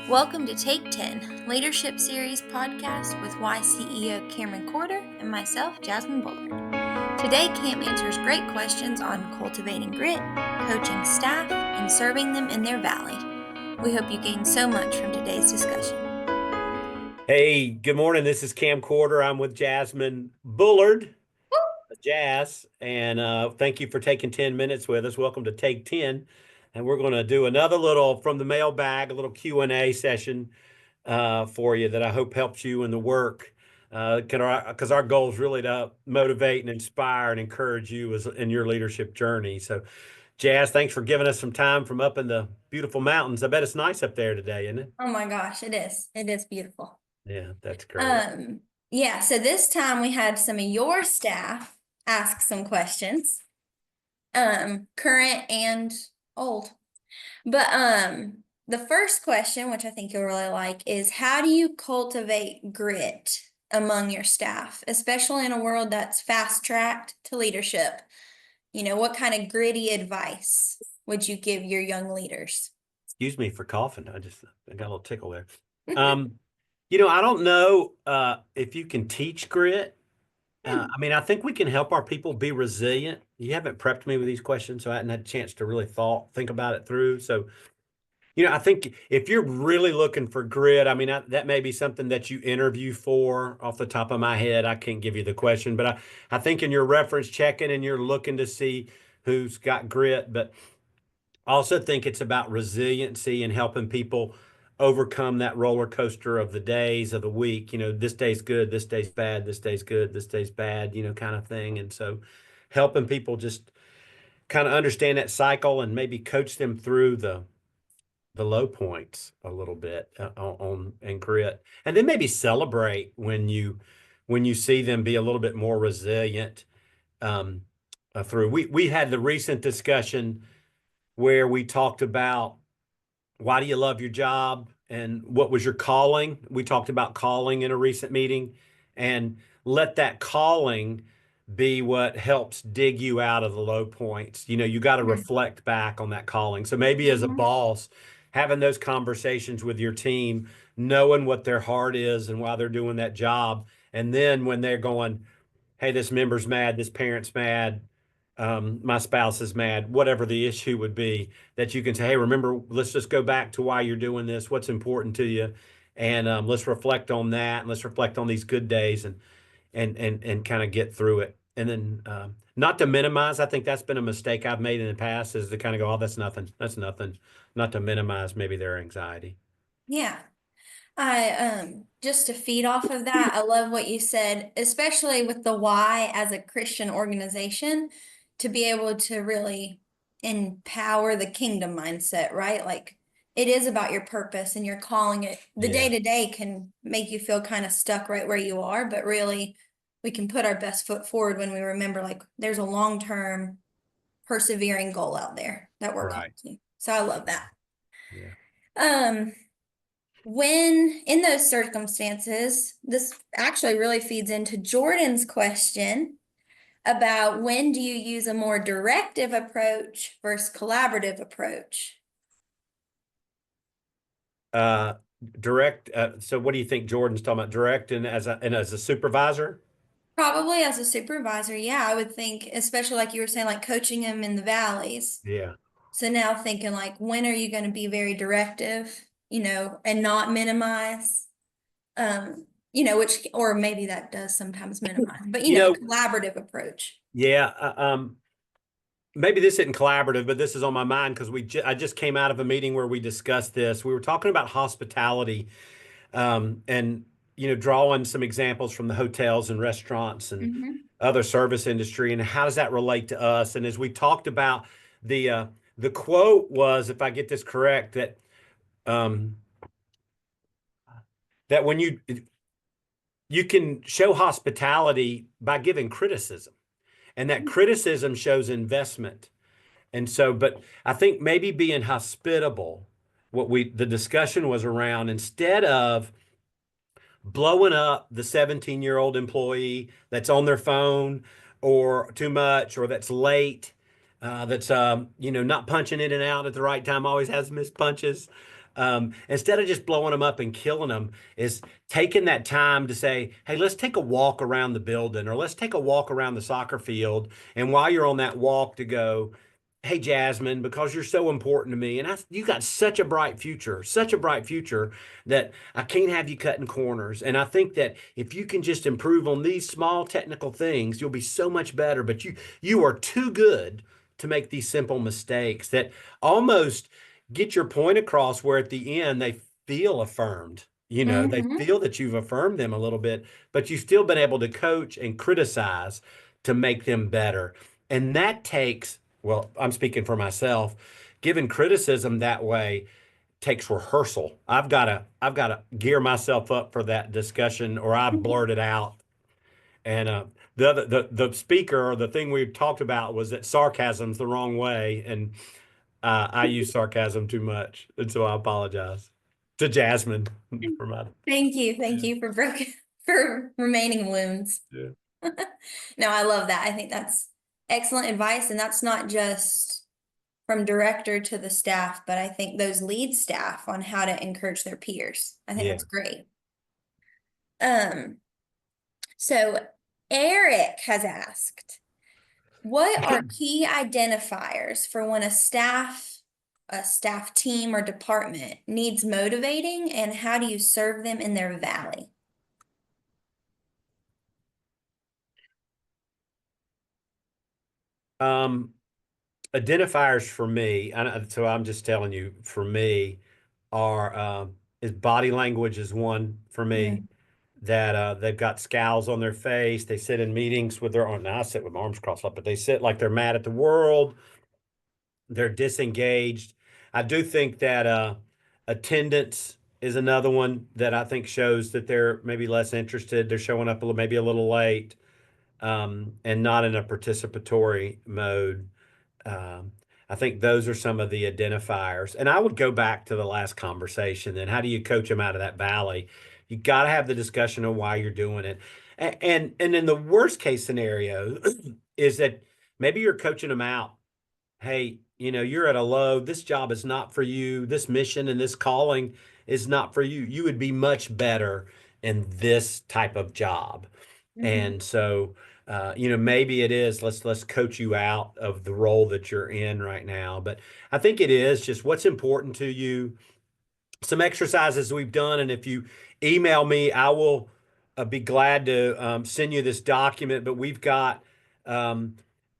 Welcome to Take 10, Leadership Series podcast with Y CEO Cameron Corder and myself, Jasmine Bullard. Today, Cam answers great questions on cultivating grit, coaching staff, and serving them in their valley. We hope you gain so much from today's discussion. Hey, good morning. This is Cam Corder. I'm with Jasmine Bullard, Jazz, and thank you for taking 10 minutes with us. Welcome to Take 10. And we're going to do another little from the mailbag, a little Q&A session for you that I hope helps you in the work. Because our goal is really to motivate and inspire and encourage you in your leadership journey. So, Jazz, thanks for giving us some time from up in the beautiful mountains. I bet it's nice up there today, isn't it? Oh my gosh, it is. It is beautiful. Yeah, that's great. So this time we had some of your staff ask some questions, current and old. But the first question, which I think you'll really like, is how do you cultivate grit among your staff, especially in a world that's fast-tracked to leadership? You know, what kind of gritty advice would you give your young leaders? Excuse me for coughing. I got a little tickle there. I don't know if you can teach grit. I mean, I think we can help our people be resilient. You haven't prepped me with these questions, so I hadn't had a chance to really think about it through. So, I think if you're really looking for grit, I mean, that may be something that you interview for. Off the top of my head, I can't give you the question, but I think in your reference checking and you're looking to see who's got grit, but I also think it's about resiliency and helping people overcome that roller coaster of the days of the week. This day's good, this day's bad, this day's good, this day's bad, kind of thing. And so helping people just kind of understand that cycle and maybe coach them through the low points a little bit on and grit. And then maybe celebrate when you see them be a little bit more resilient through. We had the recent discussion where we talked about why do you love your job and what was your calling. We talked about calling in a recent meeting, and let that calling be what helps dig you out of the low points. You got to reflect back on that calling. So maybe as a boss, having those conversations with your team, knowing what their heart is and why they're doing that job. And then when they're going, hey, this member's mad, this parent's mad, my spouse is mad, whatever the issue would be, that you can say, hey, remember, let's just go back to why you're doing this, what's important to you, and let's reflect on that, and let's reflect on these good days, and kind of get through it. And then not to minimize. I think that's been a mistake I've made in the past, is to kind of go, oh, that's nothing, not to minimize maybe their anxiety. Yeah. I just to feed off of that, I love what you said, especially with the why as a Christian organization, to be able to really empower the kingdom mindset, right? Like it is about your purpose and you're calling it. The day to day can make you feel kind of stuck right where you are, but really we can put our best foot forward when we remember like there's a long-term persevering goal out there that we're called to. So I love that. Yeah. When in those circumstances, this actually really feeds into Jordan's question about when do you use a more directive approach versus collaborative approach? Direct. So what do you think Jordan's talking about? Direct and as a supervisor? Probably as a supervisor, yeah, I would think, especially like you were saying, like coaching him in the valleys. Yeah. So now thinking like, when are you going to be very directive, and not minimize? Which, or maybe that does sometimes minimize, but collaborative approach. Yeah. Maybe this isn't collaborative, but this is on my mind because I just came out of a meeting where we discussed this. We were talking about hospitality, and drawing some examples from the hotels and restaurants and other service industry, and how does that relate to us? And as we talked about, the quote was, if I get this correct, that when you can show hospitality by giving criticism, and that criticism shows investment. And so, but I think maybe being hospitable, the discussion was around, instead of blowing up the 17-year-old employee that's on their phone or too much, or that's late, that's not punching in and out at the right time, always has missed punches. instead of just blowing them up and killing them, is taking that time to say, hey, let's take a walk around the building or let's take a walk around the soccer field. And while you're on that walk, to go, hey, Jasmine, because you're so important to me, and you got such a bright future that I can't have you cutting corners. And I think that if you can just improve on these small technical things, you'll be so much better. But you are too good to make these simple mistakes that almost get your point across, where at the end they feel affirmed. They Mm-hmm. feel that you've affirmed them a little bit, but you've still been able to coach and criticize to make them better. And that takes, well, I'm speaking for myself, giving criticism that way takes rehearsal. I've got to gear myself up for that discussion, or I blurt it out. And the speaker, or the thing we talked about, was that sarcasm's the wrong way, and I use sarcasm too much, and so I apologize to Jasmine for my. Thank you for broken for remaining wounds. Yeah. No, I love that. I think that's excellent advice, and that's not just from director to the staff, but I think those lead staff on how to encourage their peers. I think Yeah. that's great. Um, so Eric has asked, what are key identifiers for when a staff team or department needs motivating, and how do you serve them in their valley? Um, Identifiers for me, so I'm just telling you, for me, are is body language is one for me. Mm, That they've got scowls on their face. They sit in meetings with their arms. Now I sit with my arms crossed up, but they sit like they're mad at the world. They're disengaged. I do think that attendance is another one that I think shows that they're maybe less interested. They're showing up maybe a little late, and not in a participatory mode. Um, I think those are some of the identifiers. And I would go back to the last conversation. Then, how do you coach them out of that valley? You got to have the discussion on why you're doing it. And in the worst case scenario is that maybe you're coaching them out. Hey, you're at a low. This job is not for you. This mission and this calling is not for you. You would be much better in this type of job. mhm. And so, maybe it is, let's coach you out of the role that you're in right now. But I think it is just what's important to you, some exercises we've done. And if you email me, I will be glad to send you this document. But we've got kind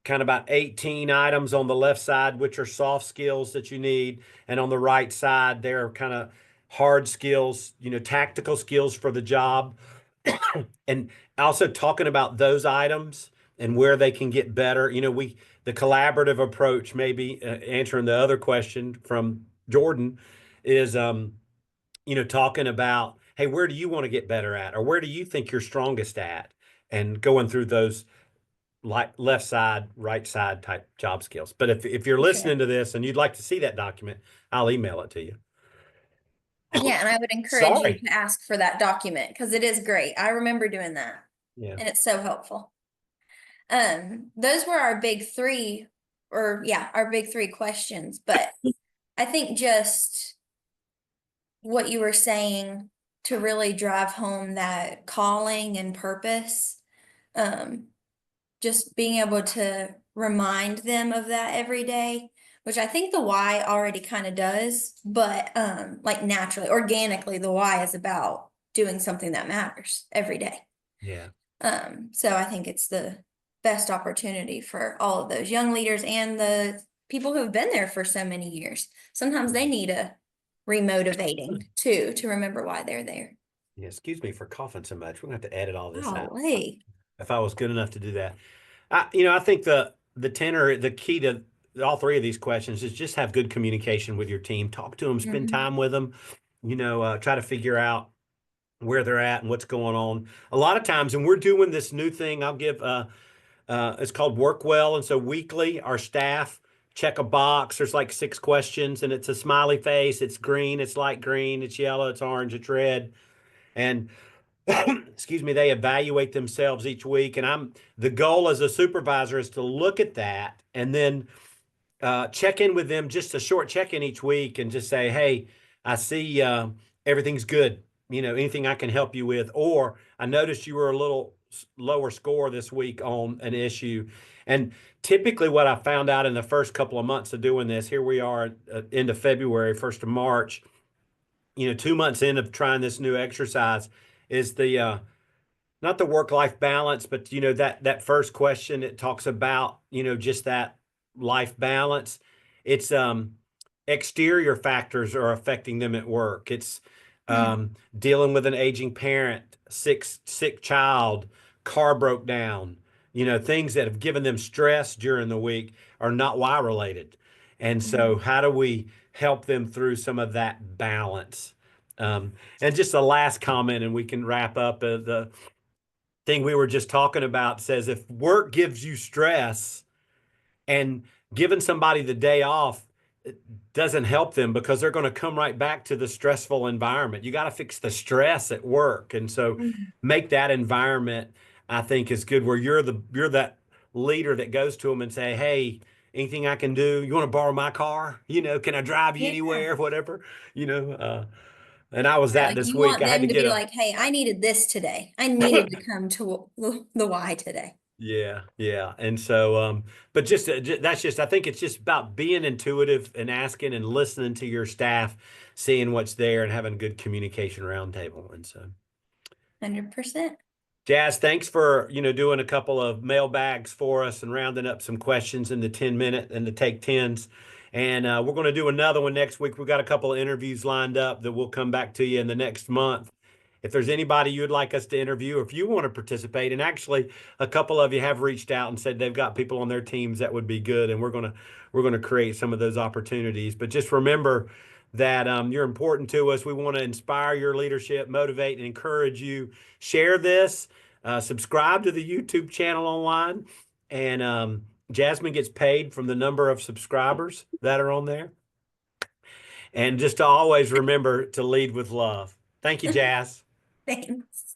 of about 18 items on the left side, which are soft skills that you need. And on the right side, they're kind of hard skills, tactical skills for the job. And also talking about those items and where they can get better. The collaborative approach, maybe answering the other question from Jordan, is talking about, hey, where do you want to get better at, or where do you think you're strongest at, and going through those like left side, right side type job skills. But if you're For sure. listening to this and you'd like to see that document, I'll email it to you. Yeah, and I would encourage you Sorry. to ask for that document because it is great. I remember doing that, Yeah. and it's so helpful. Those were our big three, or yeah, our big three questions. But I think just what you were saying to really drive home that calling and purpose, um, just being able to remind them of that every day, which I think the why already kind of does, but like naturally, organically, the why is about doing something that matters every day. Yeah. So I think it's the best opportunity for all of those young leaders and the people who've been there for so many years. Sometimes they need a remotivating too to remember why they're there. Yeah. Excuse me for coughing so much. We're gonna have to edit all this out. Golly. If I was good enough to do that. I think the tenor, the key to all three of these questions is just have good communication with your team. Talk to them, spend Mhm. time with them. Try to figure out where they're at and what's going on. A lot of times, and we're doing this new thing. I'll give. It's called Work Well, and so weekly, our staff check a box. There's like 6 questions, and it's a smiley face. It's green. It's light green. It's yellow. It's orange. It's red. And excuse me, they evaluate themselves each week. And the goal as a supervisor is to look at that and then check in with them, just a short check in each week, and just say, hey, I see everything's good. Anything I can help you with, or I noticed you were a little lower score this week on an issue. And typically, what I found out in the first couple of months of doing this, here we are into February, 1st of March, 2 months in of trying this new exercise, is the not the work-life balance, but that first question, it talks about, just that life balance. It's exterior factors are affecting them at work. It's Mm, dealing with an aging parent, sick child, car broke down, things that have given them stress during the week are not Y related. And so mm. how do we help them through some of that balance? And just a last comment, and we can wrap up. The thing we were just talking about says if work gives you stress, and giving somebody the day off, it doesn't help them because they're going to come right back to the stressful environment. You got to fix the stress at work. And so Mm. make that environment, I think, is good, where you're that leader that goes to them and say, hey, anything I can do? You want to borrow my car? Can I drive you Yeah. anywhere? Whatever, you know. And I was Right, that like this you week. want I had them to to get be a like, hey, I needed this today. I needed to come to the Y today. Yeah, yeah. And so, but that's just, I think it's just about being intuitive and asking and listening to your staff, seeing what's there and having a good communication roundtable. And so, 100%. Jazz, thanks for, doing a couple of mailbags for us and rounding up some questions in the 10 minute and the take tens. And we're going to do another one next week. We've got a couple of interviews lined up that we'll come back to you in the next month. If there's anybody you'd like us to interview, or if you want to participate, and actually a couple of you have reached out and said they've got people on their teams that would be good, and we're gonna create some of those opportunities. But just remember that you're important to us. We want to inspire your leadership, motivate, and encourage you. Share this, subscribe to the YouTube channel online, and Jasmine gets paid from the number of subscribers that are on there. And just to always remember to lead with love. Thank you, Jazz. Thanks.